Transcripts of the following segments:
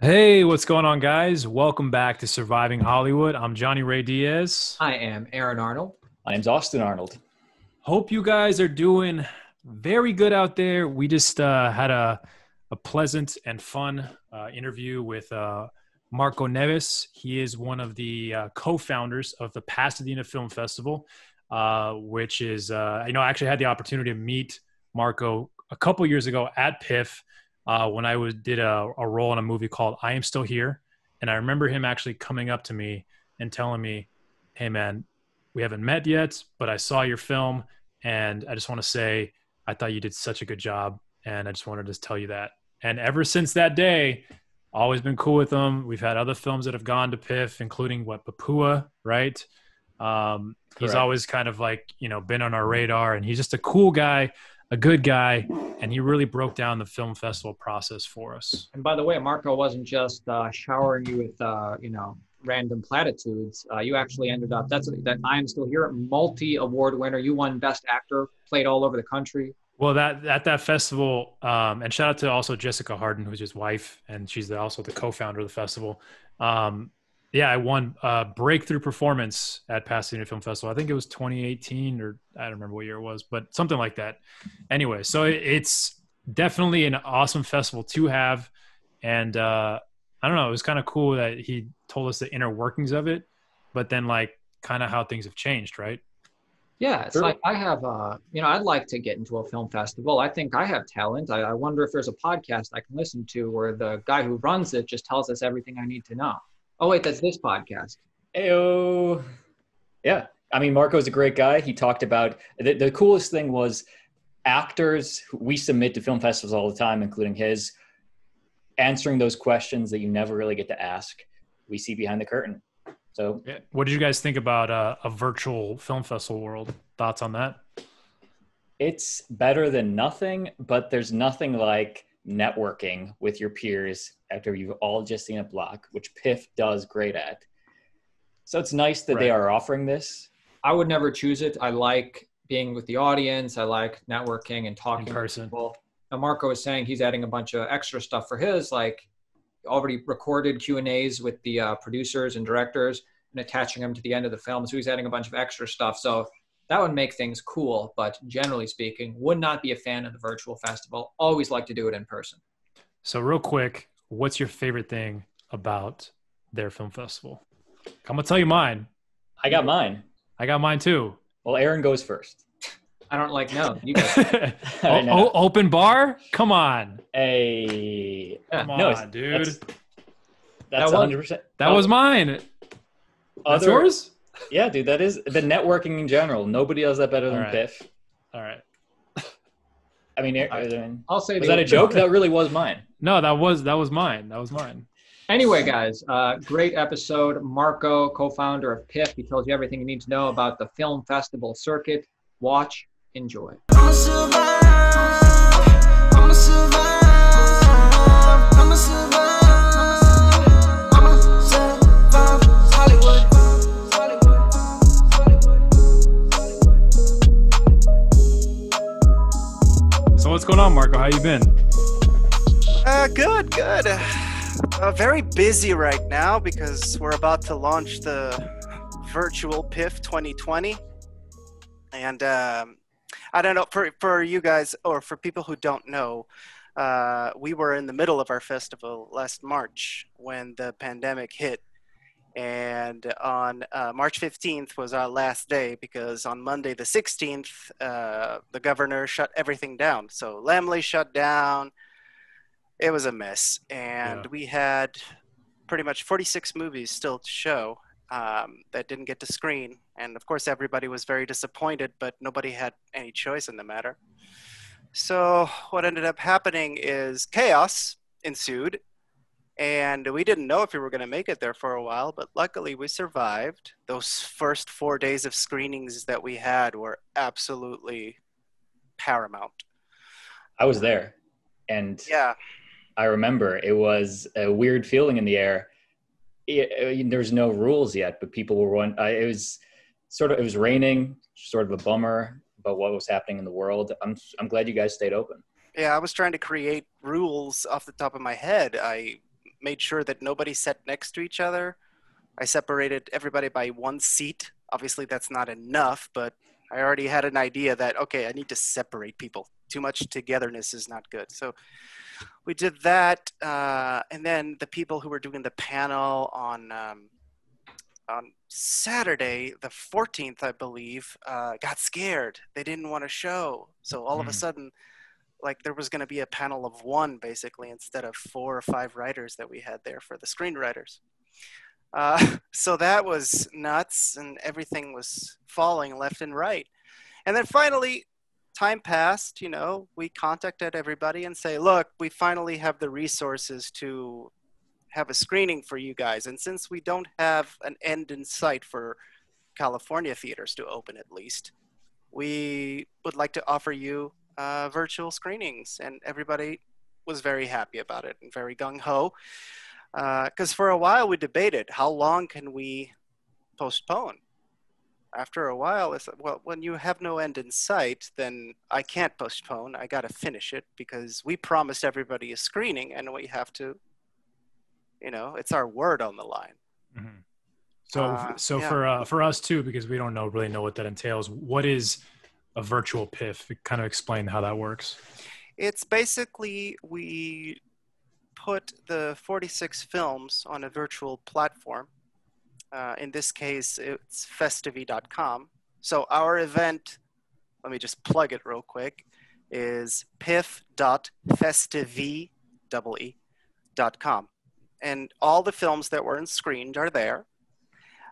Hey, what's going on, guys? Welcome back to Surviving Hollywood. I'm Johnny Ray Diaz. I am Aaron Arnold. My name's Austin Arnold. Hope you guys are doing very good out there. We just had a pleasant and fun interview with Marco Neves. He is one of the co-founders of the Pasadena Film Festival, which is, I actually had the opportunity to meet Marco a couple years ago at PIFF when did a role in a movie called I Am Still Here. And I remember him actually coming up to me and telling me, hey, man, we haven't met yet, but I saw your film, and I just want to say I thought you did such a good job, and I just wanted to tell you that. And ever since that day, always been cool with him. We've had other films that have gone to PIFF, including Papua, right? He's always kind of been on our radar, and he's just a cool guy, a good guy, and he really broke down the film festival process for us. And by the way, Marco wasn't just showering you with, random platitudes. You actually ended up, that I Am Still Here, multi-award winner. You won Best Actor, played all over the country. Well, at that festival, and shout out to also Jessica Harden, who's his wife, and she's also the co-founder of the festival. I won Breakthrough Performance at Pasadena Film Festival. I think it was 2018, or I don't remember what year it was, but something like that. Anyway, so it's definitely an awesome festival to have. And I don't know, it was kind of cool that he told us the inner workings of it, but then kind of how things have changed, right? Yeah, it's like I have, I'd like to get into a film festival. I think I have talent. I wonder if there's a podcast I can listen to where the guy who runs it just tells us everything I need to know. Oh, wait, that's this podcast. Ayo. Yeah. I mean, Marco's a great guy. He talked about the coolest thing was actors who we submit to film festivals all the time, including his, answering those questions that you never really get to ask. We see behind the curtain. So, yeah. What did you guys think about a virtual film festival world? Thoughts on that? It's better than nothing, but there's nothing like networking with your peers after you've all just seen a block, which PIFF does great at. So it's nice that they are offering this. I would never choose it. I like being with the audience. I like networking and talking in person. To people. Now, Marco is saying he's adding a bunch of extra stuff for his, like already recorded Q&As with the producers and directors and attaching them to the end of the film. So he's adding a bunch of extra stuff. So that would make things cool, but generally speaking, would not be a fan of the virtual festival. Always like to do it in person. So real quick, what's your favorite thing about their film festival? I'm going to tell you mine. I got mine. I got mine too. Well, Aaron goes first. I don't no. You guys. Open bar? Come on. Hey. Come on, dude. That's 100%. That was mine. That's yours? Yeah, dude, that is the networking in general. Nobody does that better than PIFF. All right. I mean, I'll say was that a joke? That really was mine. No, that was mine. That was mine. Anyway, guys, great episode. Marco, co-founder of PIFF. He tells you everything you need to know about the film festival circuit. Watch, enjoy. I'ma survive. I'ma survive. I'ma survive. I'ma survive. Hollywood. So what's going on, Marco? How you been? Good. Very busy right now because we're about to launch the virtual PIFF 2020. And I don't know, for you guys, or for people who don't know, we were in the middle of our festival last March when the pandemic hit. And on March 15th was our last day because on Monday the 16th, the governor shut everything down. So Lamley shut down. It was a mess. And we had pretty much 46 movies still to show that didn't get to screen. And of course, everybody was very disappointed, but nobody had any choice in the matter. So what ended up happening is chaos ensued. And we didn't know if we were going to make it there for a while, but luckily we survived. Those first 4 days of screenings that we had were absolutely paramount. I was there. And yeah, I remember it was a weird feeling in the air. There's no rules yet, but people were it was raining, sort of a bummer about what was happening in the world. I'm glad you guys stayed open. Yeah, I was trying to create rules off the top of my head. I made sure that nobody sat next to each other. I separated everybody by 1 seat. Obviously, that's not enough, but I already had an idea that, okay, I need to separate people. Too much togetherness is not good. So we did that. And then the people who were doing the panel on Saturday, the 14th, I believe, got scared. They didn't want to show. So all of a sudden, like there was going to be a panel of 1 basically instead of 4 or 5 writers that we had there for the screenwriters. So that was nuts, and everything was falling left and right. And then finally, time passed, we contacted everybody and say, look, we finally have the resources to have a screening for you guys. And since we don't have an end in sight for California theaters to open at least, we would like to offer you virtual screenings. And everybody was very happy about it and very gung-ho. Because for a while we debated, how long can we postpone? After a while, it's well, when you have no end in sight, then I can't postpone. I got to finish it because we promised everybody a screening, and we have to, it's our word on the line. Mm-hmm. So for us too, because we don't really know what that entails. What is a virtual PIFF? Kind of explain how that works. It's basically we put the 46 films on a virtual platform. In this case, it's festivi.com. So our event, let me just plug it real quick, is piff.festivi.com. And all the films that weren't screened are there.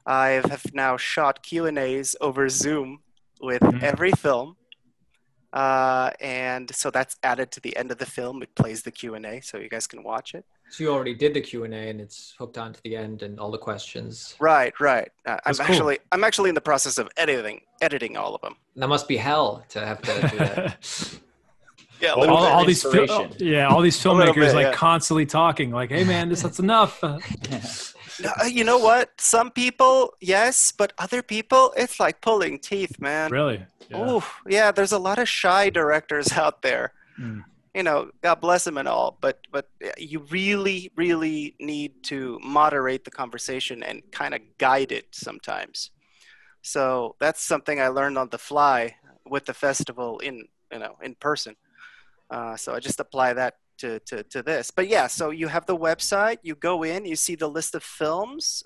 I have now shot Q&As over Zoom with every film. And so that's added to the end of the film. It plays the Q&A, so you guys can watch it. So you already did the Q&A, and it's hooked on to the end and all the questions. Right. That's cool. I'm actually in the process of editing all of them. That must be hell to have to do that. Yeah, all these filmmakers bit, constantly talking like, hey man, that's enough. You know what? Some people, yes, but other people, it's like pulling teeth, man. Really? Yeah. Yeah, there's a lot of shy directors out there. God bless them and all, but you really, really need to moderate the conversation and kind of guide it sometimes. So that's something I learned on the fly with the festival in person. So I just apply that to this. But yeah, so you have the website, you go in, you see the list of films.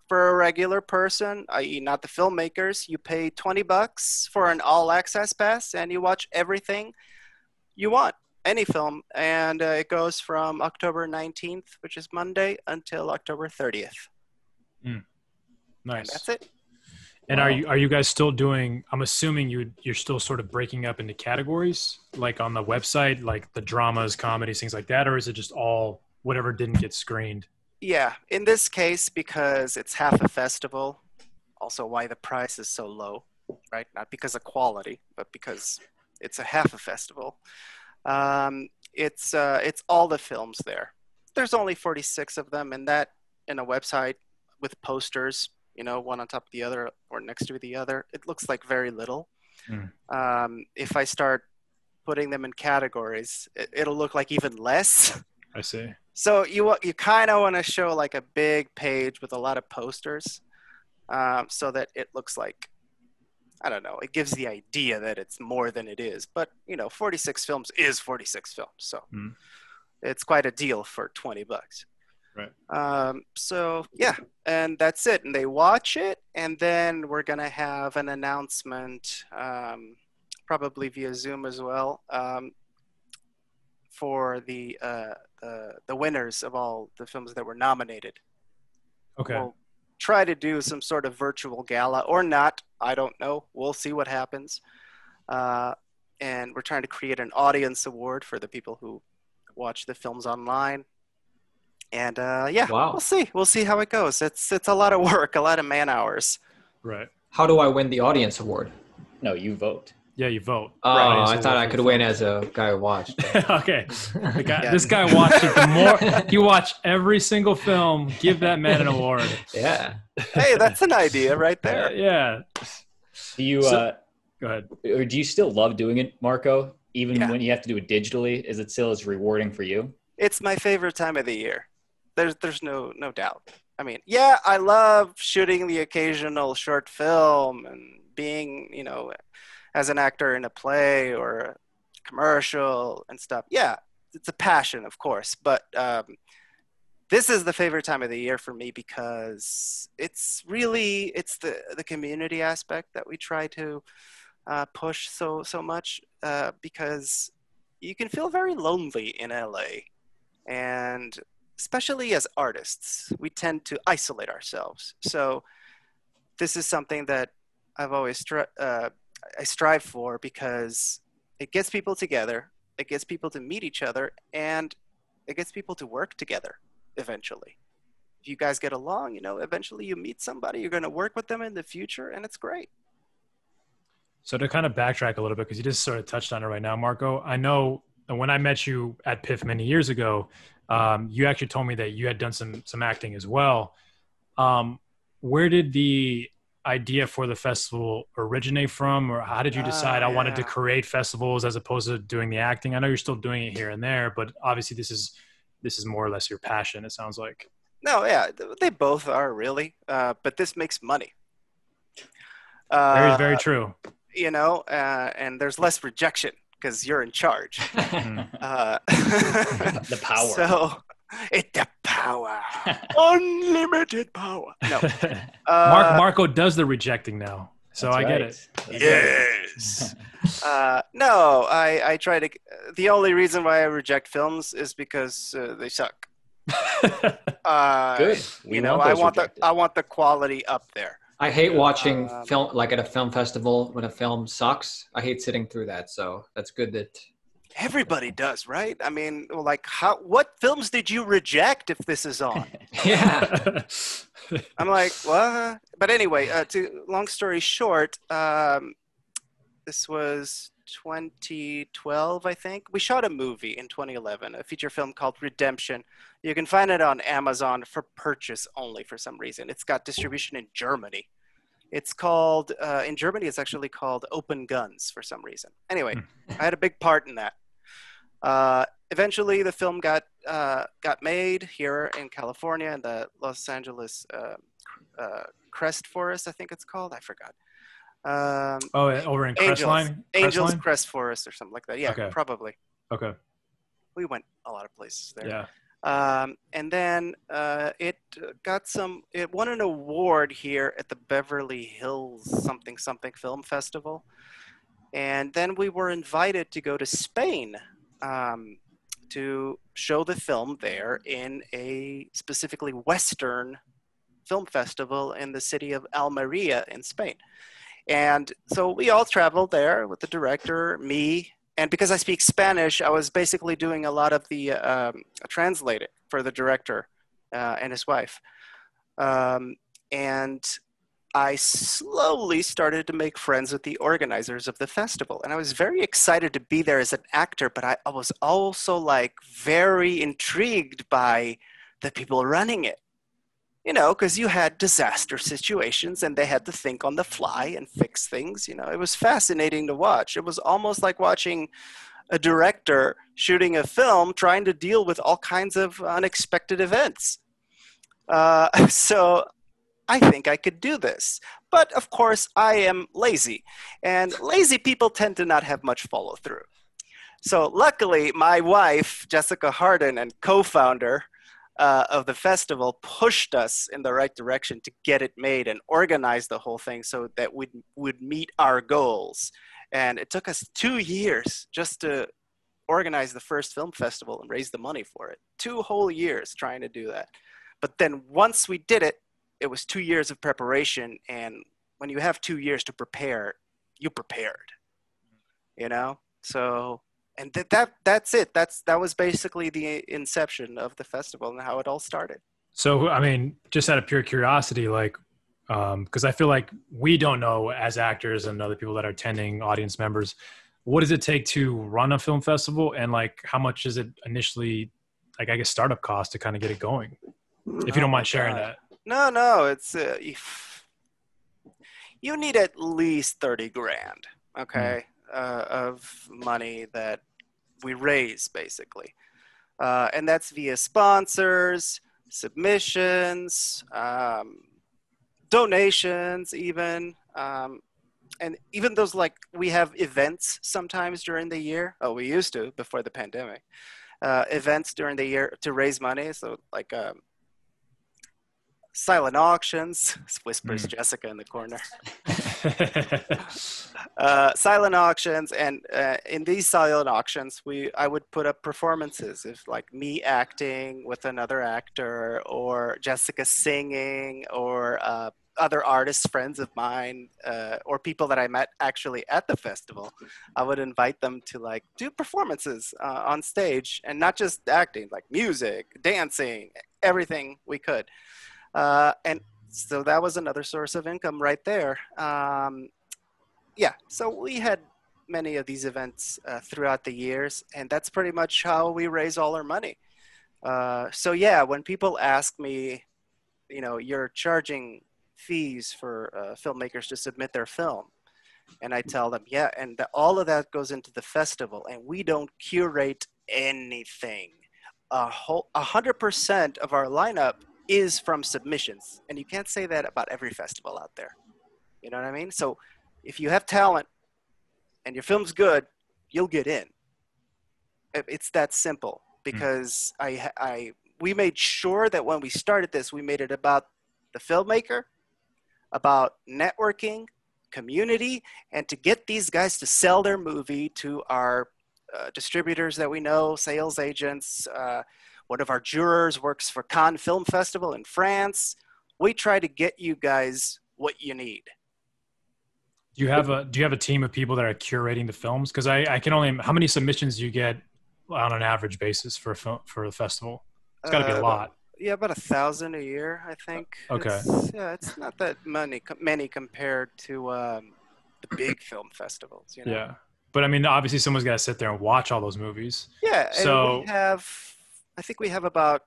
For a regular person, i.e. not the filmmakers, you pay $20 for an all access pass and you watch everything you want, any film. And it goes from October 19th, which is Monday, until October 30th. Nice. And that's it. And are you guys still doing, I'm assuming you're still sort of breaking up into categories, like on the website, like the dramas, comedies, things like that, or is it just all whatever didn't get screened? Yeah, in this case, because it's half a festival, also why the price is so low, right? Not because of quality, but because it's a half a festival. It's all the films there. There's only 46 of them, and that in a website with posters, one on top of the other or next to the other, it looks like very little. If I start putting them in categories, it'll look like even less. I see. So you kind of want to show like a big page with a lot of posters, so that it looks like, I don't know, it gives the idea that it's more than it is. But 46 films is 46 films, so it's quite a deal for $20. Right. So yeah, and that's it. And they watch it, and then we're gonna have an announcement, probably via Zoom as well, for the winners of all the films that were nominated. Okay. We'll try to do some sort of virtual gala or not. I don't know. We'll see what happens. And we're trying to create an audience award for the people who watch the films online. And yeah, Wow. We'll see. We'll see how it goes. It's a lot of work, a lot of man hours. Right. How do I win the audience award? No, you vote. Yeah, you vote. Oh, Right. I thought I could win as a guy who watched. Okay. This guy watched it. The more you watch every single film, give that man an award. Yeah. Hey, that's an idea right there. Yeah. Do you go ahead. or do you still love doing it, Marco? Even when you have to do it digitally, is it still as rewarding for you? It's my favorite time of the year. There's no doubt. I mean, yeah, I love shooting the occasional short film and being, as an actor in a play or a commercial and stuff. Yeah, it's a passion, of course, but this is the favorite time of the year for me because it's the community aspect that we try to push so much because you can feel very lonely in LA, and especially as artists, we tend to isolate ourselves. So this is something that I've always I strive for because it gets people together, it gets people to meet each other, and it gets people to work together eventually. If you guys get along, eventually you meet somebody, you're going to work with them in the future, and it's great. So to kind of backtrack a little bit, because you just sort of touched on it right now, Marco, I know when I met you at PIFF many years ago, you actually told me that you had done some acting as well. Where did the idea for the festival originate from, or how did you decide I wanted to create festivals as opposed to doing the acting? I know you're still doing it here and there, but obviously this is more or less your passion, it sounds like. No, yeah, they both are really, but this makes money. Very, very true. And there's less rejection because you're in charge. The power. So, the power. Unlimited power. No. Marco does the rejecting now, so I get it. Yes. No, I try to. The only reason why I reject films is because they suck. Good. I want the quality up there. I hate watching film, like at a film festival when a film sucks. I hate sitting through that. So that's good that everybody does, right? I mean, like, what films did you reject if this is on? Yeah. I'm like, what? But anyway, long story short, this was 2012, I think. We shot a movie in 2011, a feature film called Redemption. You can find it on Amazon for purchase only for some reason. It's got distribution in Germany. It's called, in Germany, it's actually called Open Guns for some reason. Anyway, I had a big part in that. Eventually, the film got made here in California in the Los Angeles Crest Forest, I think it's called. I forgot. Over in Crestline? Angels Crest Forest or something like that. Yeah, okay. Probably. Okay. We went a lot of places there. Yeah. And then it won an award here at the Beverly Hills something Film Festival. And then we were invited to go to Spain to show the film there in a specifically Western film festival in the city of Almeria in Spain. And so we all traveled there with the director, me, and because I speak Spanish, I was basically doing a lot of the translating for the director and his wife. And I slowly started to make friends with the organizers of the festival. And I was very excited to be there as an actor, but I was also like very intrigued by the people running it. Because you had disaster situations and they had to think on the fly and fix things. It was fascinating to watch. It was almost like watching a director shooting a film trying to deal with all kinds of unexpected events. So I think I could do this. But of course, I am lazy. And lazy people tend to not have much follow through. So luckily, my wife, Jessica Harden, and co-founder of the festival pushed us in the right direction to get it made and organize the whole thing so that we would meet our goals. And it took us 2 years just to organize the first film festival and raise the money for it. 2 whole years trying to do that. But then once we did it, it was 2 years of preparation. And when you have 2 years to prepare, you prepared, So, and that's it. That was basically the inception of the festival and how it all started. So, I mean, just out of pure curiosity, like, because I feel like we don't know as actors and other people that are attending, audience members, what does it take to run a film festival, and like, how much is it initially, like, I guess, startup cost to kind of get it going? If you don't mind sharing that. No, it's you need at least $30,000, okay, of money that we raise basically, and that's via sponsors, submissions, donations, even. And even those, like, we have events sometimes during the year. Oh, we used to before the pandemic. Events during the year to raise money. So, like, silent auctions, whispers Jessica in the corner. Silent auctions, and in these silent auctions, I would put up performances, if like me acting with another actor, or Jessica singing, or other artists, friends of mine, or people that I met actually at the festival. I would invite them to like do performances on stage, and not just acting, like music, dancing, everything we could. And so that was another source of income right there. Yeah, so we had many of these events throughout the years, and that's pretty much how we raise all our money. So yeah, when people ask me, you know, you're charging fees for filmmakers to submit their film, and I tell them, yeah, and all of that goes into the festival, and we don't curate anything. 100% of our lineup is from submissions, and you can't say that about every festival out there. You know what I mean? So if you have talent and your film's good, you'll get in. It's that simple, because we made sure that when we started this, we made it about the filmmaker, about networking, community, and to get these guys to sell their movie to our distributors that we know, sales agents. One of our jurors works for Cannes Film Festival in France. We try to get you guys what you need. Do you have a team of people that are curating the films? Because I can only, how many submissions do you get on an average basis for a film, for the festival? It's got to be a lot. Yeah, about 1,000 a year, I think. Okay. It's not that many compared to the big film festivals. You know? Yeah, but I mean, obviously, someone's got to sit there and watch all those movies. Yeah, so and I think we have about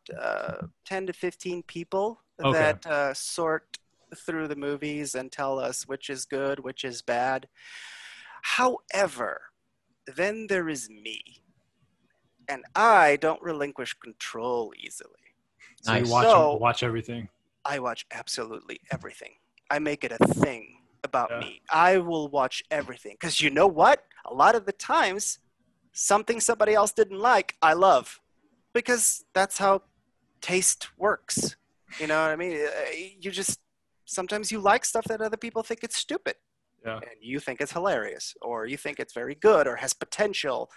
10 to 15 people that sort through the movies and tell us which is good, which is bad. However, then there is me, and I don't relinquish control easily. So Nice. you watch everything. I watch absolutely everything. I make it a thing about me. I will watch everything, because you know what? A lot of the times, something somebody else didn't like, I love, because that's how taste works. You know what I mean? Sometimes you like stuff that other people think it's stupid. Yeah. And you think it's hilarious, or you think it's very good or has potential.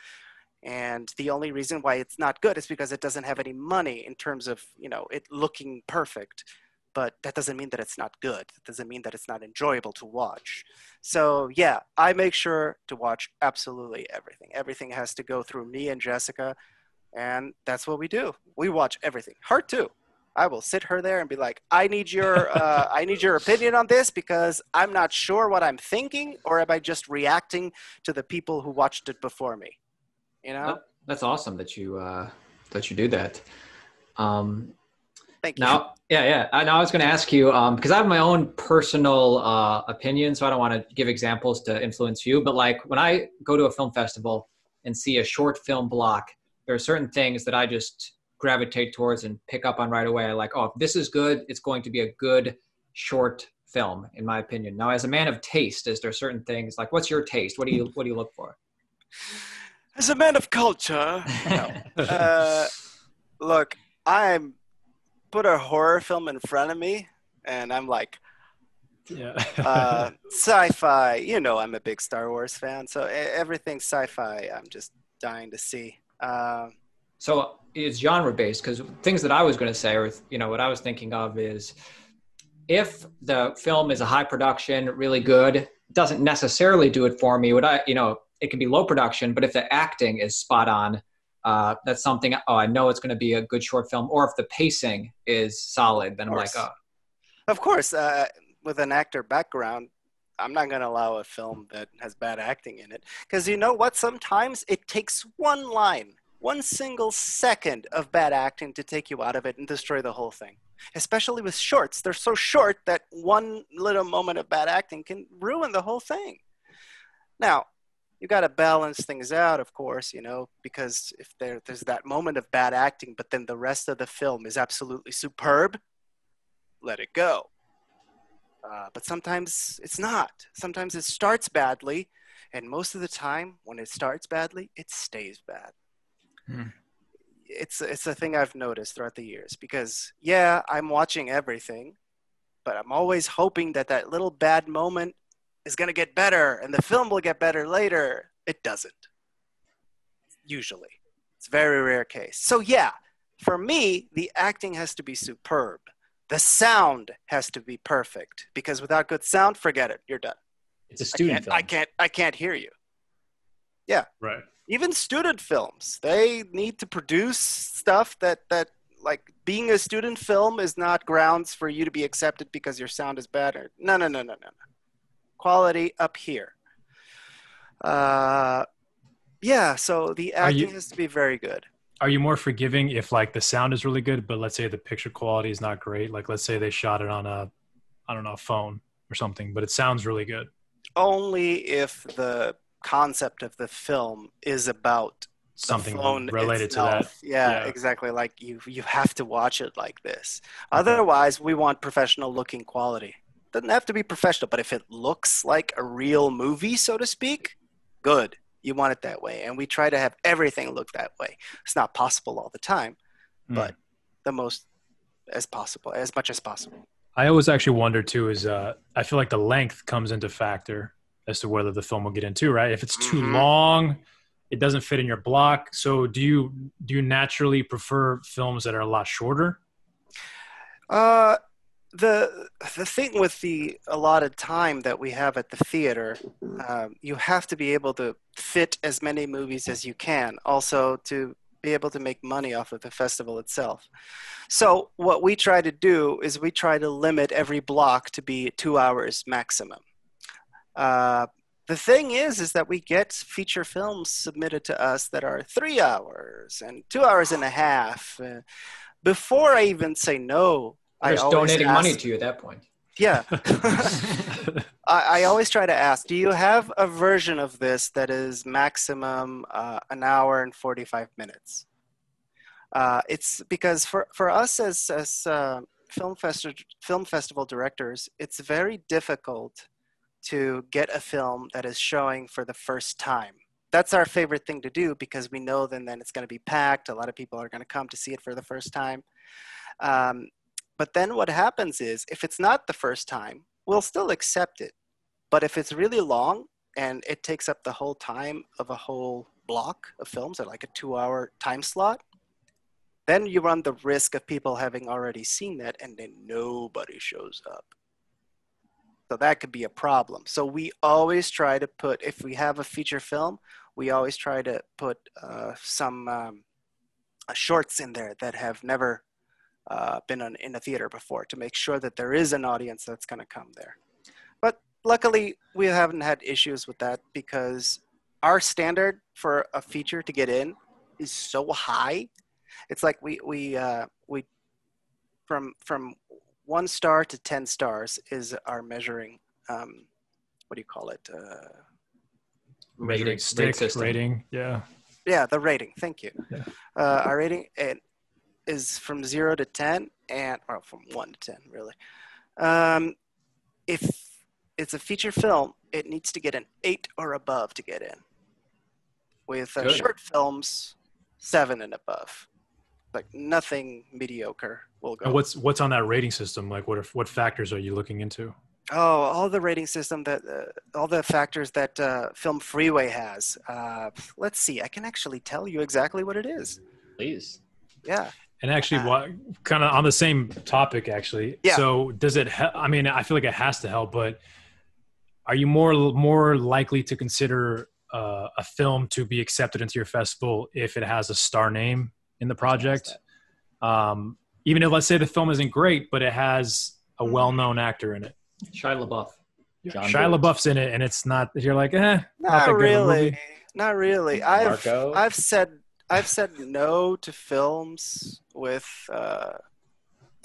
And the only reason why it's not good is because it doesn't have any money in terms of, you know, it looking perfect. But that doesn't mean that it's not good. It doesn't mean that it's not enjoyable to watch. So yeah, I make sure to watch absolutely everything. Everything has to go through me and Jessica, and that's what we do. We watch everything. Her too. I will sit her there and be like, I need your opinion on this, because I'm not sure what I'm thinking, or am I just reacting to the people who watched it before me? You know? That's awesome that you do that. Thank you. Now, yeah. Now I was going to ask you, because I have my own personal opinion, so I don't want to give examples to influence you. But like when I go to a film festival and see a short film block, there are certain things that I just gravitate towards and pick up on right away. I like, oh, if this is good, it's going to be a good short film, in my opinion. Now, as a man of taste, is there certain things like, what's your taste? What do you look for? As a man of culture, look, I'm put a horror film in front of me, and I'm like, sci-fi. You know, I'm a big Star Wars fan, so everything sci-fi, I'm just dying to see. So it's genre based, because things that I was going to say, or you know, what I was thinking of is, if the film is a high production, really good, it doesn't necessarily do it for me. It can be low production, but if the acting is spot on, that's something, I know it's going to be a good short film. Or if the pacing is solid, then I'm like, oh. Of course, with an actor background, I'm not going to allow a film that has bad acting in it. Because you know what? Sometimes it takes one line, one single second of bad acting to take you out of it and destroy the whole thing. Especially with shorts. They're so short that one little moment of bad acting can ruin the whole thing. Now, you got to balance things out, of course, you know, because if there's that moment of bad acting, but then the rest of the film is absolutely superb, let it go. But sometimes it's not. Sometimes it starts badly, and most of the time, when it starts badly, it stays bad. It's a thing I've noticed throughout the years, because yeah, I'm watching everything, but I'm always hoping that that little bad moment is going to get better and the film will get better later. It doesn't. Usually. It's a very rare case. So yeah, for me, the acting has to be superb. The sound has to be perfect, because without good sound, forget it. You're done. It's a student film. I can't hear you. Yeah. Right. Even student films, they need to produce stuff that like, being a student film is not grounds for you to be accepted because your sound is bad. Or, no. Quality up here. Yeah, so the acting has to be very good. Are you more forgiving if like the sound is really good, but let's say the picture quality is not great? Like let's say they shot it on a phone or something, but it sounds really good. Only if the concept of the film is about Something the phone related itself. to that. Yeah, exactly. Like you have to watch it like this. Otherwise, we want professional looking quality. Doesn't have to be professional, but if it looks like a real movie, so to speak, good. You want it that way. And we try to have everything look that way. It's not possible all the time, but the most as possible, as much as possible. I always actually wonder too is I feel like the length comes into factor as to whether the film will get into, right? If it's too long, it doesn't fit in your block. So do you naturally prefer films that are a lot shorter? The thing with the allotted time that we have at the theater, you have to be able to fit as many movies as you can, also to be able to make money off of the festival itself. So what we try to do is we try to limit every block to be 2 hours maximum. The thing is that we get feature films submitted to us that are 3 hours and 2 hours and a half. Before I even say no, They're just donating money to you at that point. Yeah. I always try to ask, do you have a version of this that is maximum an hour and 45 minutes? It's because for us as film festival directors, it's very difficult to get a film that is showing for the first time. That's our favorite thing to do, because we know then it's going to be packed. A lot of people are going to come to see it for the first time. But then what happens is, if it's not the first time, we'll still accept it. But if it's really long and it takes up the whole time of a whole block of films, or like a 2-hour time slot, then you run the risk of people having already seen that and then nobody shows up. So that could be a problem. So we always try to put, if we have a feature film, we always try to put some shorts in there that have never been in a theater before, to make sure that there is an audience that's going to come there. But luckily, we haven't had issues with that, because our standard for a feature to get in is so high. It's like we from 1 star to 10 stars is our measuring. What do you call it? Rating system. Rating. Yeah. Yeah, the rating. Thank you. Yeah. Our rating is from 0 to 10, or from 1 to 10, really. If it's a feature film, it needs to get an 8 or above to get in. With short films, 7 and above. Like nothing mediocre will go. And what's on that rating system? Like what factors are you looking into? Oh, all the rating system all the factors that Film Freeway has. Let's see. I can actually tell you exactly what it is. Please. Yeah. And actually, kind of on the same topic, actually. Yeah. So does it? I mean, I feel like it has to help, but are you more likely to consider a film to be accepted into your festival if it has a star name in the project? Even if, let's say, the film isn't great, but it has a well-known actor in it. Shia LaBeouf. Shia LaBeouf's in it, and it's not. You're like, not really. Not really. I've said no to films with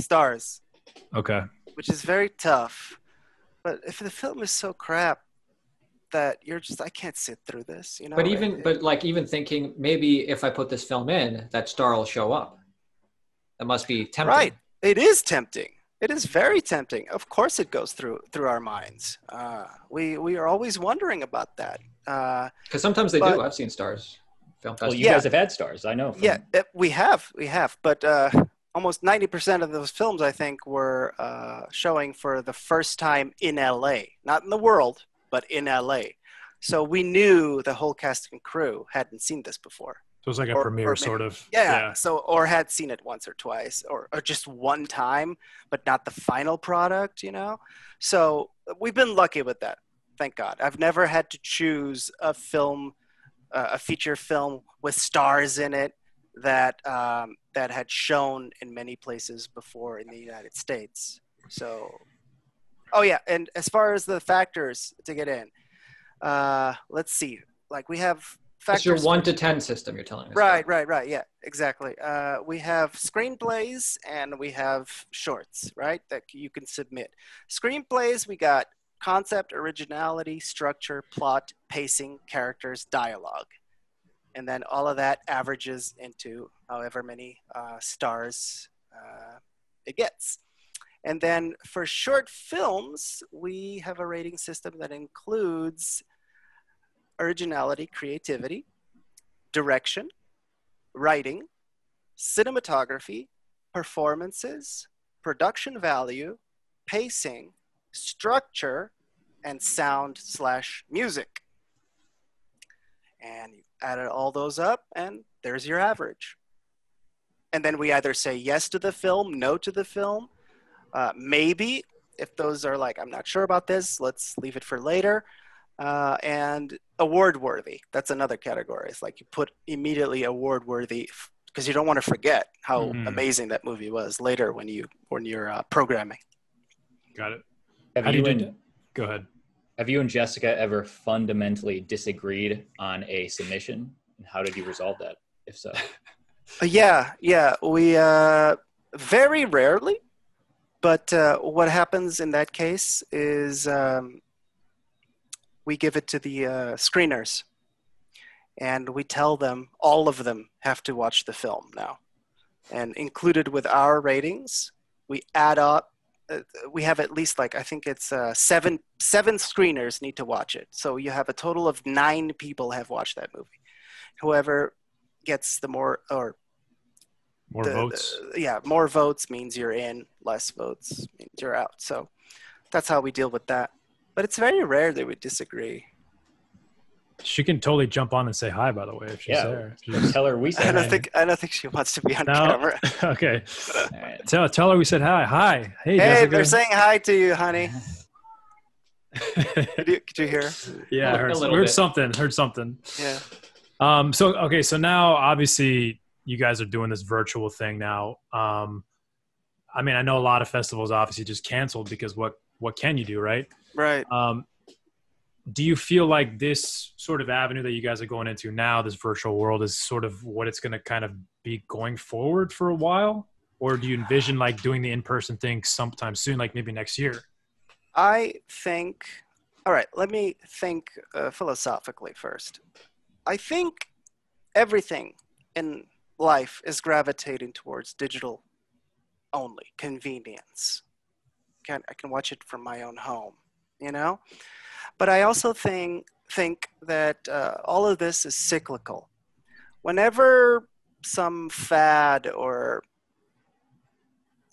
stars. Okay. Which is very tough. But if the film is so crap, that you're just, I can't sit through this, you know. But even thinking maybe if I put this film in, that star will show up. That must be tempting. Right. It is tempting. It is very tempting. Of course, it goes through our minds. We are always wondering about that. Because sometimes they do. I've seen stars. Film Well, festivals. you guys have had stars, I know. We have. But almost 90% of those films, I think, were showing for the first time in LA, not in the world, but in LA. So we knew the whole cast and crew hadn't seen this before. So it was like a premiere, sort of. Yeah. So, or had seen it once or twice, or just one time, but not the final product, you know? So we've been lucky with that. Thank God. I've never had to choose a film, a feature film with stars in it that had shown in many places before in the United States. So, oh yeah. And as far as the factors to get in, let's see, like we have factors. It's your 1 to 10 system you're telling us. Right. Yeah, exactly. We have screenplays and we have shorts, right? That you can submit. Screenplays, we got concept, originality, structure, plot, pacing, characters, dialogue. And then all of that averages into however many stars it gets. And then for short films, we have a rating system that includes originality, creativity, direction, writing, cinematography, performances, production value, pacing, structure, and sound/music. And you added all those up, and there's your average. And then we either say yes to the film, no to the film, maybe, if those are like, I'm not sure about this, let's leave it for later. And award worthy, that's another category. It's like you put immediately award worthy because you don't want to forget how amazing that movie was later when you're programming. Got it. Go ahead. Have you and Jessica ever fundamentally disagreed on a submission? And how did you resolve that, if so? Yeah. We very rarely, but what happens in that case is we give it to the screeners, and we tell them, all of them have to watch the film now. And included with our ratings, we add up, we have at least like, I think it's seven screeners need to watch it. So you have a total of 9 people have watched that movie. Whoever gets the more votes. More votes means you're in, less votes means you're out. So that's how we deal with that. But it's very rare that we disagree. She can totally jump on and say hi, by the way, if she's there. Just tell her we said hi. I don't think she wants to be on camera. Okay. Right. Tell her we said hi. Hi. Hey, Jessica. They're saying hi to you, honey. Could you hear? Yeah, I heard something. Yeah. So now obviously you guys are doing this virtual thing now. I mean, I know a lot of festivals obviously just canceled because what can you do, right? Right. Do you feel like this sort of avenue that you guys are going into now, this virtual world, is sort of what it's going to kind of be going forward for a while? Or do you envision like doing the in-person thing sometime soon, like maybe next year? I think, all right, let me think philosophically first. I think everything in life is gravitating towards digital only, convenience. I can watch it from my own home, you know? But I also think that all of this is cyclical. Whenever some fad or,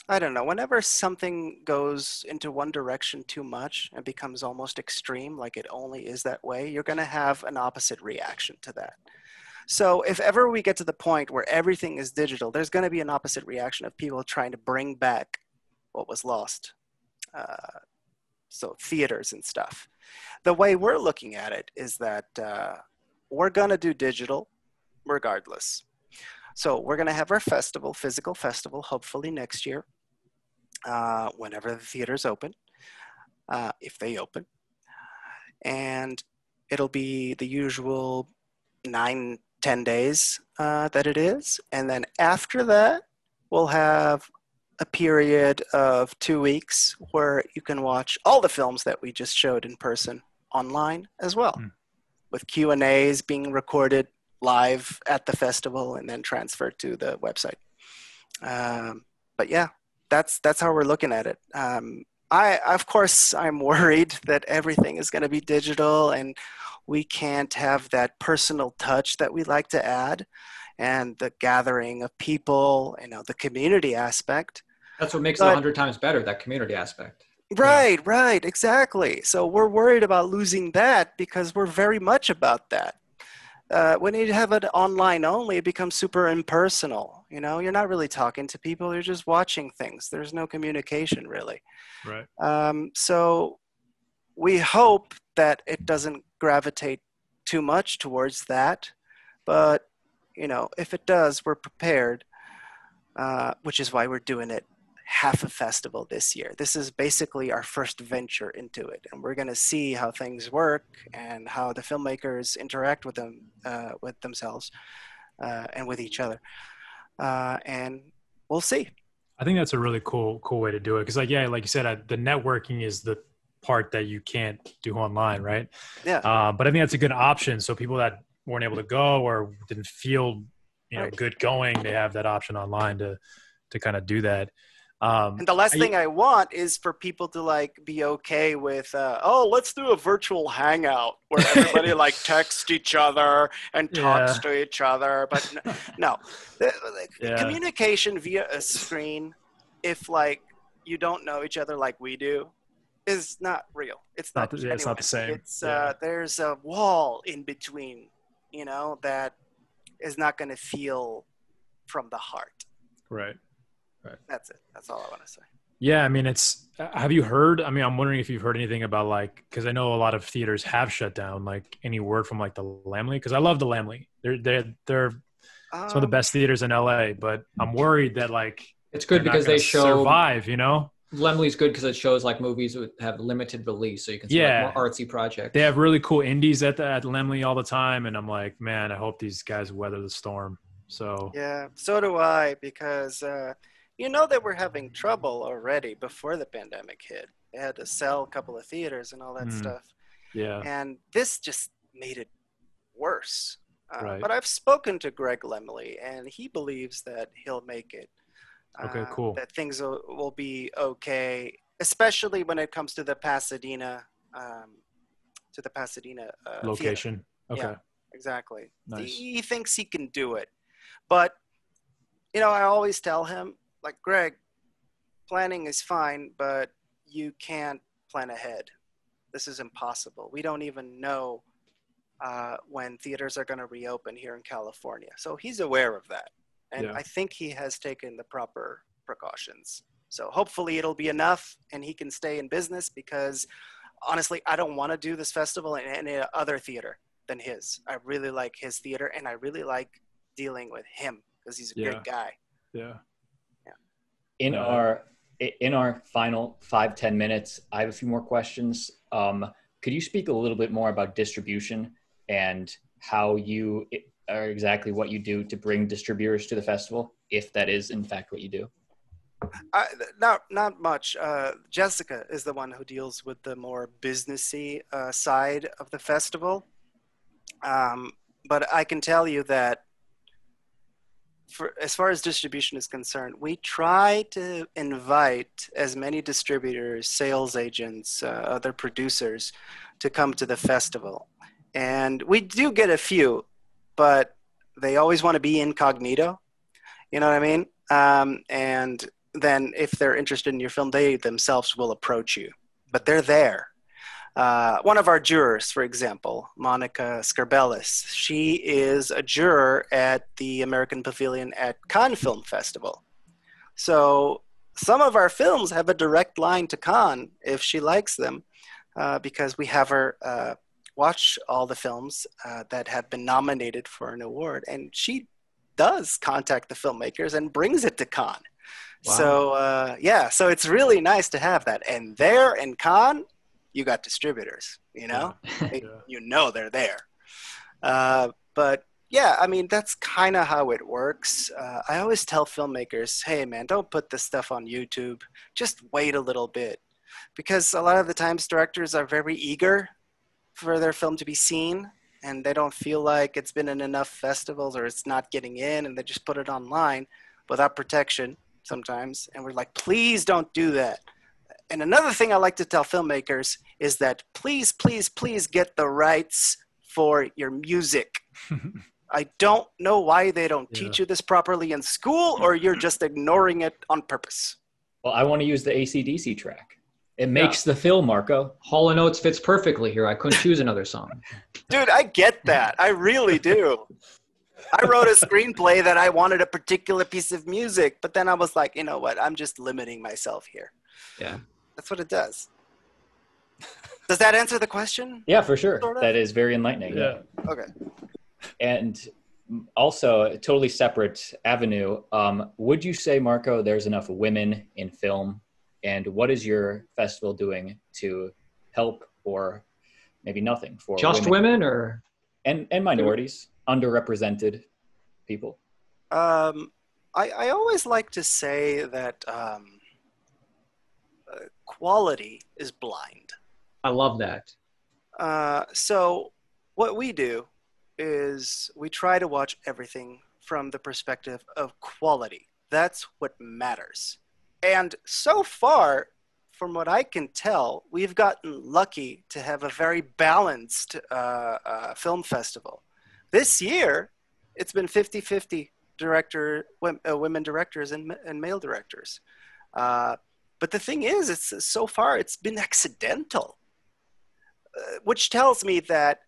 I don't know, whenever something goes into one direction too much and becomes almost extreme, like it only is that way, you're going to have an opposite reaction to that. So if ever we get to the point where everything is digital, there's going to be an opposite reaction of people trying to bring back what was lost. So theaters and stuff. The way we're looking at it is that we're going to do digital regardless. So we're going to have our festival, physical festival, hopefully next year, whenever the theaters open, if they open. And it'll be the usual 9-10 days that it is. And then after that, we'll have a period of 2 weeks where you can watch all the films that we just showed in person online as well, Hmm. with Q&As being recorded live at the festival and then transferred to the website. But yeah, that's how we're looking at it. Of course, I'm worried that everything is going to be digital and we can't have that personal touch that we like to add, and the gathering of people, the community aspect. That's what makes it But 100 times better, that community aspect. right, exactly. So we're worried about losing that because we're very much about that. When you have it online only, it becomes super impersonal. You're not really talking to people. You're just watching things. There's no communication really. Right. So we hope that it doesn't gravitate too much towards that. But, if it does, we're prepared, which is why we're doing it half a festival this year. This is basically our first venture into it, and we're going to see how things work and how the filmmakers interact with them, with themselves, and with each other, and we'll see. I think that's a really cool way to do it, because like you said, the networking is the part that you can't do online, right? Yeah. But I think that's a good option, so people that weren't able to go or didn't feel Right. good going, they have that option online to kind of do that. And the last thing I want is for people to be okay with, let's do a virtual hangout where everybody texts each other and talks to each other. But no, communication via a screen, if you don't know each other like we do, is not real. It's not genuine. It's not the same. It's there's a wall in between, that is not going to feel from the heart. Right. That's it. That's all I want to say. Yeah, I mean, have you heard, I'm wondering if you've heard anything about because I know a lot of theaters have shut down, any word from the Lamley, because I love the Lamley. They're some of the best theaters in LA, but I'm worried that it's good because they show survive, Lemley's good because it shows movies that have limited release, so you can see more artsy projects. They have really cool indies at Lemley all the time, and I'm like, man, I hope these guys weather the storm. So yeah, so do I, because they were having trouble already before the pandemic hit. They had to sell a couple of theaters and all that stuff. Yeah, and this just made it worse. Right. But I've spoken to Greg Lemley, and he believes that he'll make it. Okay, cool. That things will be okay, especially when it comes to the Pasadena, location. Theater. Okay. Yeah, exactly. Nice. He thinks he can do it, but I always tell him, Greg, planning is fine, but you can't plan ahead. This is impossible. We don't even know when theaters are going to reopen here in California. So he's aware of that. And I think he has taken the proper precautions. So hopefully it'll be enough and he can stay in business, because honestly, I don't want to do this festival in any other theater than his. I really like his theater, and I really like dealing with him because he's a great guy. Yeah. In our final 5-10 minutes, I have a few more questions. Could you speak a little bit more about distribution and how you or exactly what you do to bring distributors to the festival, if that is in fact what you do? Not much. Jessica is the one who deals with the more businessy side of the festival. But I can tell you that as far as distribution is concerned, we try to invite as many distributors, sales agents, other producers to come to the festival. And we do get a few, but they always want to be incognito. You know what I mean? And then if they're interested in your film, they themselves will approach you. But they're there. One of our jurors, for example, Monica Scarbelis, she is a juror at the American Pavilion at Cannes Film Festival. So some of our films have a direct line to Cannes if she likes them, because we have her watch all the films that have been nominated for an award, and she does contact the filmmakers and brings it to Cannes. Wow. So so it's really nice to have that. And there in Cannes, you got distributors, you know they're there. But yeah, I mean, that's kind of how it works. I always tell filmmakers, hey man, don't put this stuff on YouTube. Just wait a little bit, because a lot of the times directors are very eager for their film to be seen, and they don't feel like it's been in enough festivals or it's not getting in, and they just put it online without protection sometimes. And we're like, please don't do that. And another thing I like to tell filmmakers is that please, please, please get the rights for your music. I don't know why they don't teach you this properly in school, or you're just ignoring it on purpose. Well, I want to use the AC/DC track. It makes the film, Marco. Hall & Oates fits perfectly here. I couldn't choose another song. Dude, I get that. I really do. I wrote a screenplay that I wanted a particular piece of music, but then I was like, you know what? I'm just limiting myself here. Yeah. That's what it does. Does that answer the question? Yeah, for sure. Sort of? That is very enlightening. Yeah. Okay. And also, a totally separate avenue. Would you say, Marco, there's enough women in film? And what is your festival doing to help, or maybe nothing for just women or and minorities, underrepresented people? I always like to say that quality is blind. I love that. So what we do is we try to watch everything from the perspective of quality. That's what matters. And so far, from what I can tell, we've gotten lucky to have a very balanced film festival. This year, it's been 50-50 women directors and male directors. But the thing is, so far it's been accidental, which tells me that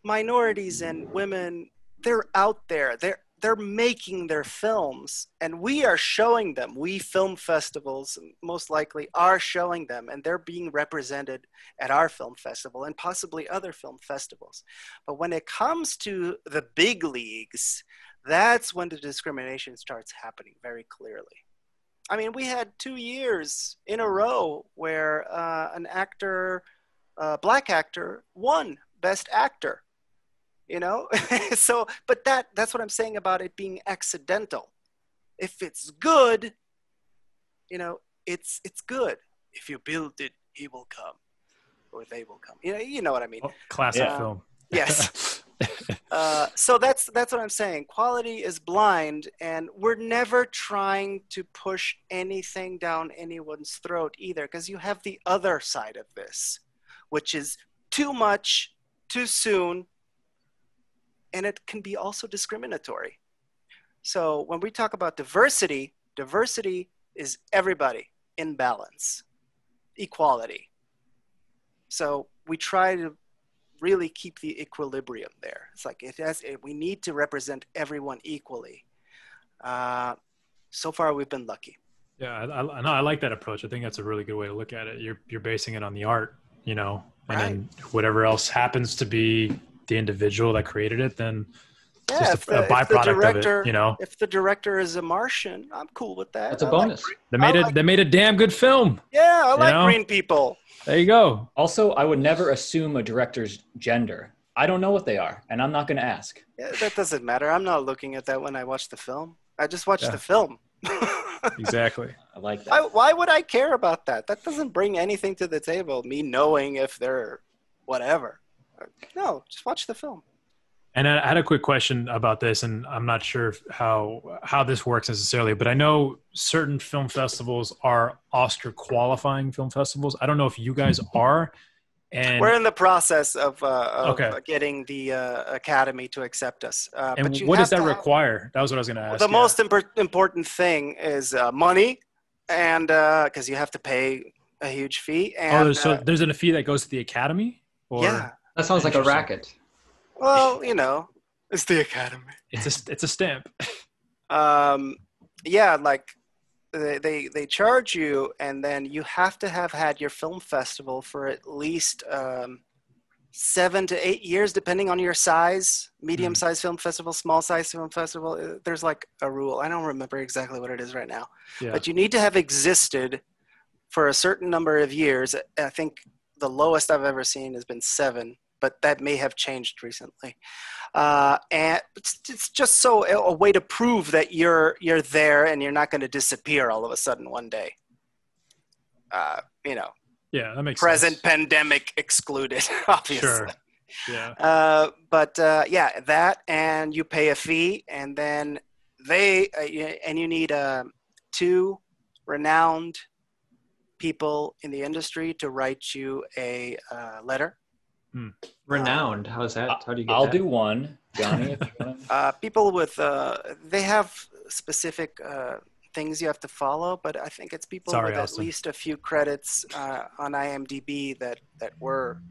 minorities and women, they're out there. They're making their films, and we are showing them. We film festivals most likely are showing them, and they're being represented at our film festival and possibly other film festivals. But when it comes to the big leagues, that's when the discrimination starts happening very clearly. I mean, we had 2 years in a row where an actor, black actor, won Best Actor. You know, so, but that's what I'm saying about it being accidental. If it's good, you know, it's good. If you build it, he will come, or they will come. You know what I mean? Oh, classic film. Yes. So that's what I'm saying. Quality is blind, and we're never trying to push anything down anyone's throat either, because you have the other side of this, which is too much, too soon, and it can be also discriminatory. So when we talk about diversity, diversity is everybody in balance, equality. So we try to really keep the equilibrium there. It's like we need to represent everyone equally. So far, we've been lucky. Yeah, I like that approach. I think that's a really good way to look at it. You're basing it on the art, you know, and then whatever else happens to be the individual that created it, then it's just a byproduct of it, you know. If the director is a Martian, I'm cool with that. That's a bonus. They made a damn good film. Yeah, I like green people. There you go. Also, I would never assume a director's gender. I don't know what they are, and I'm not going to ask. Yeah, that doesn't matter. I'm not looking at that when I watch the film. I just watch the film. Exactly. I like that. Why would I care about that? That doesn't bring anything to the table, me knowing if they're whatever. No, just watch the film. And I had a quick question about this, and I'm not sure how this works necessarily, but I know certain film festivals are Oscar qualifying film festivals. I don't know if you guys are. And we're in the process of getting the Academy to accept us. And what does that require? That was what I was going to ask. The most important thing is money, and because you have to pay a huge fee. And, so there's a fee that goes to the Academy? Or? Yeah. That sounds like a racket. Well, you know, it's the Academy. It's a stamp. Yeah, like they charge you, and then you have to have had your film festival for at least 7 to 8 years, depending on your size. Medium-sized film festival, small-sized film festival. There's like a rule. I don't remember exactly what it is right now. Yeah. But you need to have existed for a certain number of years. I think the lowest I've ever seen has been 7. But that may have changed recently. And it's just a way to prove that you're there and you're not going to disappear all of a sudden one day. You know, Yeah, that makes present sense. pandemic excluded, obviously. Sure. Yeah. But yeah, that, and you pay a fee, and then you need two renowned people in the industry to write you a letter. Renowned. How's that? How do you get I'll that? do one, Johnny, if you want. People with they have specific things you have to follow, but I think it's people Sorry, with at Austin. least a few credits on IMDb that were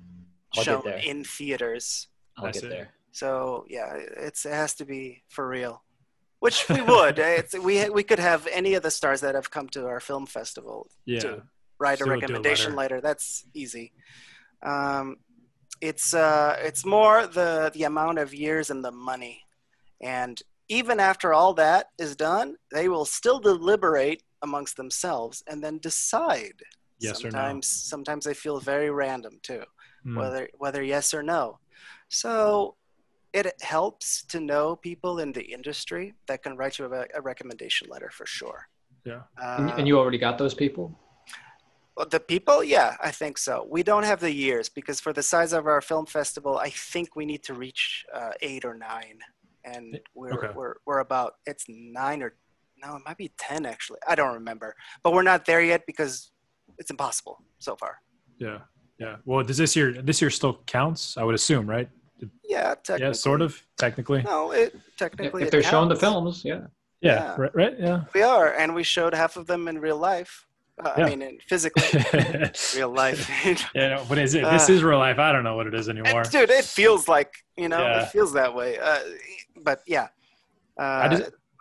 I'll shown get there. in theaters. I'll I get see. there. So yeah, it has to be for real, which we would. We could have any of the stars that have come to our film festival Yeah. to write a Do a recommendation letter. letter. That's easy. It's more the amount of years and the money, and even after all that is done, they will still deliberate amongst themselves and then decide. Yes or no. Sometimes they feel very random too, Mm. whether yes or no. So it helps to know people in the industry that can write you a recommendation letter for sure. Yeah. And you already got those people? Well, the people, yeah, I think so. We don't have the years because for the size of our film festival, I think we need to reach 8 or 9, and we're about, it's 9 or no, it might be 10 actually. I don't remember, but we're not there yet because it's impossible so far. Yeah. Yeah. Well, does this year still counts? I would assume, right? Yeah, technically. Yeah, sort of. Technically. No, technically If it they're showing the counts. films, yeah. Yeah. Yeah. Right. Yeah. We are, and we showed half of them in real life. Yeah. I mean, physically, real life. Yeah, no, but is it? This is real life. I don't know what it is anymore. Dude, it feels like, Yeah. it feels that way. But yeah,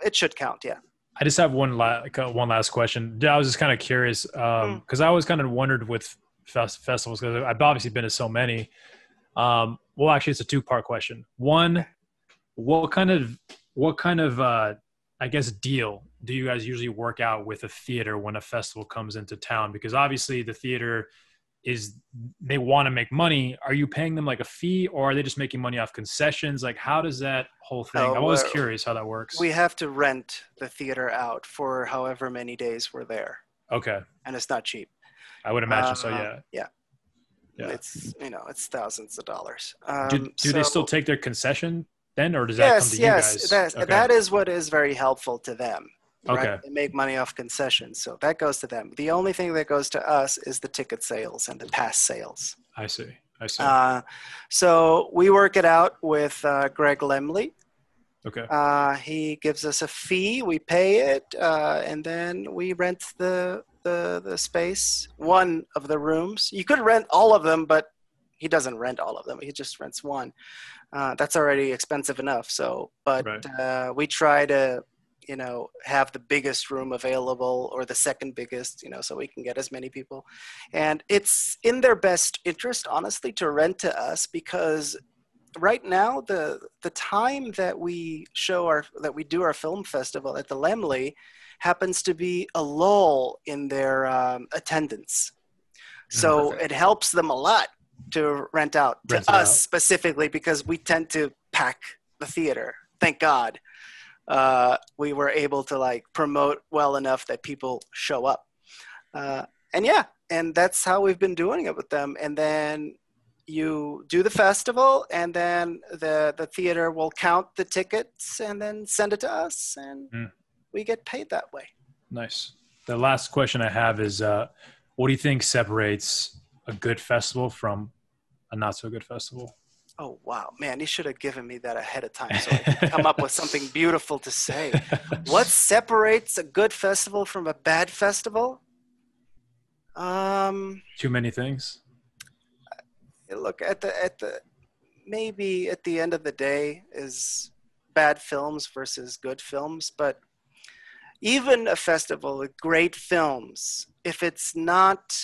it should count. Yeah. I just have one last question. I was just kind of curious because I always kind of wondered with festivals, because I've obviously been to so many. Well, actually, it's a 2-part question. One, what kind of I guess deal do you guys usually work out with a theater when a festival comes into town? Because obviously the theater they want to make money. Are you paying them like a fee, or are they just making money off concessions? Like, how does that whole thing? I'm always curious how that works. We have to rent the theater out for however many days we're there. Okay. And it's not cheap. I would imagine so. Yeah. Yeah. Yeah. It's thousands of dollars. Do they still take their concession then, or does that come to you guys? Yes, that is what is very helpful to them. Right? Okay. They make money off concessions, so that goes to them. The only thing that goes to us is the ticket sales and the pass sales. I see. So we work it out with Greg Lemley. Okay. He gives us a fee, we pay it, and then we rent the space, one of the rooms. You could rent all of them, but he doesn't rent all of them. He just rents one. That's already expensive enough. So, but right. We try to, have the biggest room available or the second biggest, so we can get as many people. And it's in their best interest, honestly, to rent to us, because right now the time that we do our film festival at the Lemley happens to be a lull in their attendance. So it helps them a lot to rent out to us specifically, because we tend to pack the theater. Thank God. We were able to promote well enough that people show up. And that's how we've been doing it with them. And then you do the festival, and then the theater will count the tickets and then send it to us, and we get paid that way. Nice. The last question I have is, what do you think separates a good festival from a not so good festival? Oh, wow, man, you should have given me that ahead of time so I could come up with something beautiful to say. What separates a good festival from a bad festival? Too many things. Look, maybe at the end of the day is bad films versus good films, but even a festival with great films, if it's not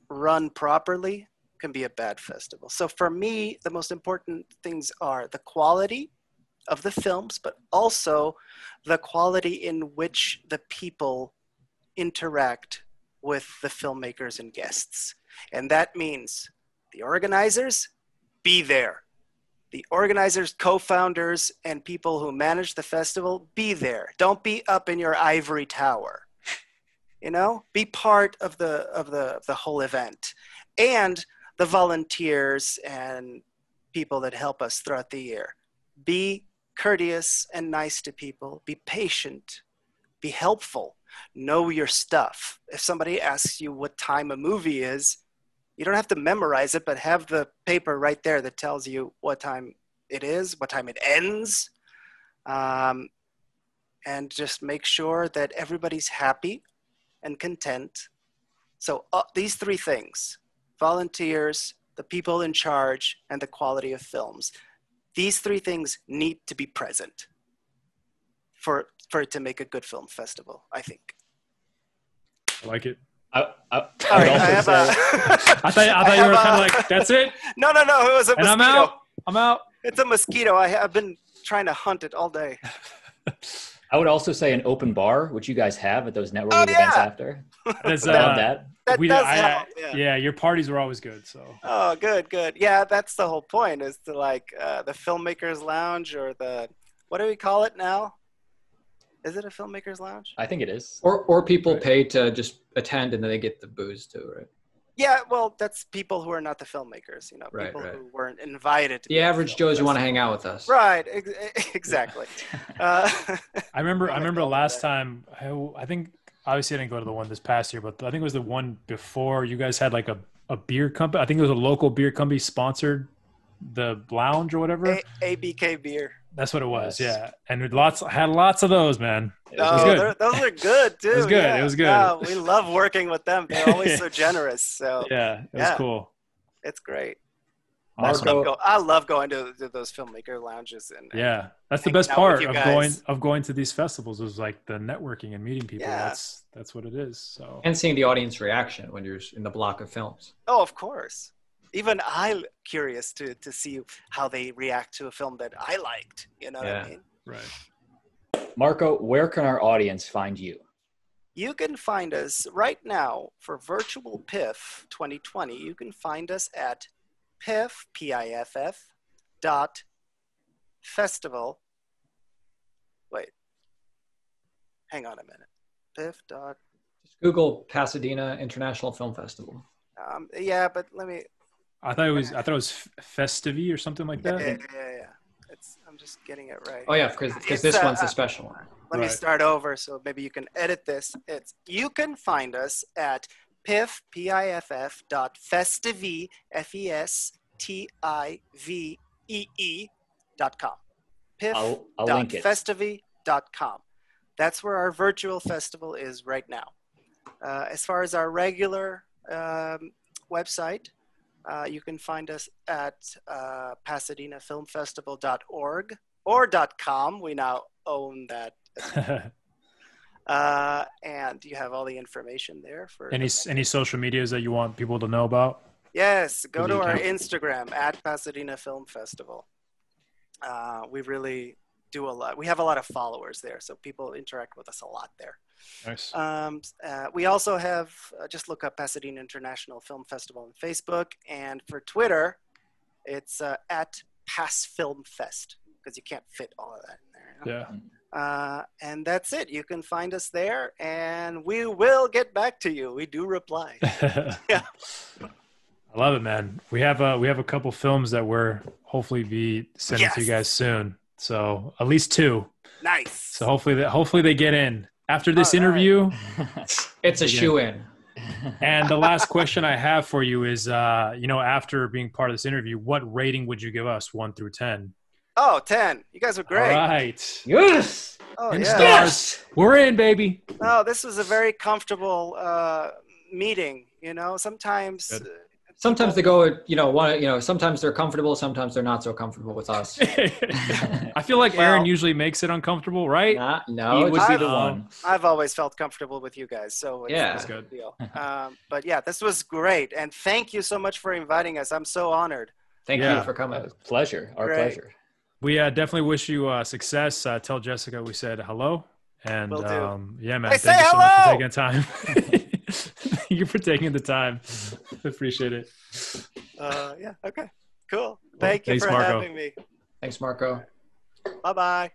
run properly, can be a bad festival. So for me, the most important things are the quality of the films, but also the quality in which the people interact with the filmmakers and guests. And that means the organizers, be there. The organizers, co-founders, and people who manage the festival, be there. Don't be up in your ivory tower. You know, be part of the whole event, and the volunteers and people that help us throughout the year. Be courteous and nice to people. Be patient. Be helpful. Know your stuff. If somebody asks you what time a movie is, you don't have to memorize it, but have the paper right there that tells you what time it is, what time it ends. And just make sure that everybody's happy and content. So these three things: volunteers, the people in charge, and the quality of films. These three things need to be present for it to make a good film festival, I think. I like it. I Sorry, I thought you were kind of like, that's it? No, it was a And mosquito. I'm out. It's a mosquito. I've been trying to hunt it all day. I would also say an open bar, which you guys have at those networking events after. That's, Love that. That does help. Yeah, your parties were always good. So. Oh, good. Yeah, that's the whole point, is to like the Filmmakers Lounge, or what do we call it now? Is it a Filmmakers Lounge? I think it is. Or people pay to just attend and then they get the booze too, right? Yeah, well, that's people who are not the filmmakers, people right. who weren't invited to The average Joes who want to hang out with us. Right, exactly. I remember last time, I think, obviously I didn't go to the one this past year, but I think it was the one before. You guys had like a beer company. I think it was a local beer company sponsored the lounge or whatever. ABK beer. That's what it was, yeah. And had lots of those, man. Those are good too. It was good. Yeah. It was good. No, we love working with them. They're always so generous. So yeah, it was cool. It's great. Marco, I love going to those filmmaker lounges and that's the best part of going to these festivals, is like the networking and meeting people. Yeah. That's what it is. So, and seeing the audience reaction when you're in the block of films. Oh, of course. Even I'm curious to see how they react to a film that I liked. You know what I mean? Right. Marco, where can our audience find you? You can find us right now for virtual PIFF 2020. You can find us at PIFF, PIFF, dot festival. Wait, hang on a minute. PIFF dot. Just Google Pasadena International Film Festival. Yeah, but let me. I thought it was Festivi or something like that. Yeah. I'm just getting it right. Oh yeah, because this one's a special one. Let me start over, so maybe you can edit this. You can find us at PIFF, PIFF dot festivee, FESTIVEE.com. I'll link it. Festivee.com. That's where our virtual festival is right now. As far as our regular website, you can find us at PasadenaFilmFestival.org or .com. We now own that. And you have all the information there for any social medias that you want people to know about. Yes, go to our Instagram at Pasadena Film Festival. We really do a lot. We have a lot of followers there, so people interact with us a lot there. Nice. We also have, just look up Pasadena International Film Festival on Facebook, and for Twitter, it's at PassFilmFest, because you can't fit all of that in there. You know? Yeah. And that's it. You can find us there, and we will get back to you. We do reply. Yeah. I love it, man. We have a couple films that we're hopefully be sending to you guys soon. So at least 2. Nice. So hopefully they get in after this interview. It's a shoe-in. And the last question I have for you is, after being part of this interview, what rating would you give us, 1 through 10? Oh, 10. You guys are great. All right. Yes. Oh, And yeah. stars. Yes. We're in, baby. Oh, this was a very comfortable meeting. Sometimes. Good. Sometimes they go, sometimes they're comfortable, sometimes they're not so comfortable with us. I feel like Aaron usually makes it uncomfortable, right? No, He would be the one. I've always felt comfortable with you guys, so it's good. a good deal. But yeah, this was great, and thank you so much for inviting us. I'm so honored. Thank you for coming. Pleasure. Our pleasure. We definitely wish you success. Tell Jessica we said hello. And Will do. yeah, man, Hey, thank you say so much for hello! taking the time. Thank you for taking the time. Appreciate it. Yeah, okay, cool. Thank you thanks, for Marco. having me. Thanks, Marco. Bye-bye.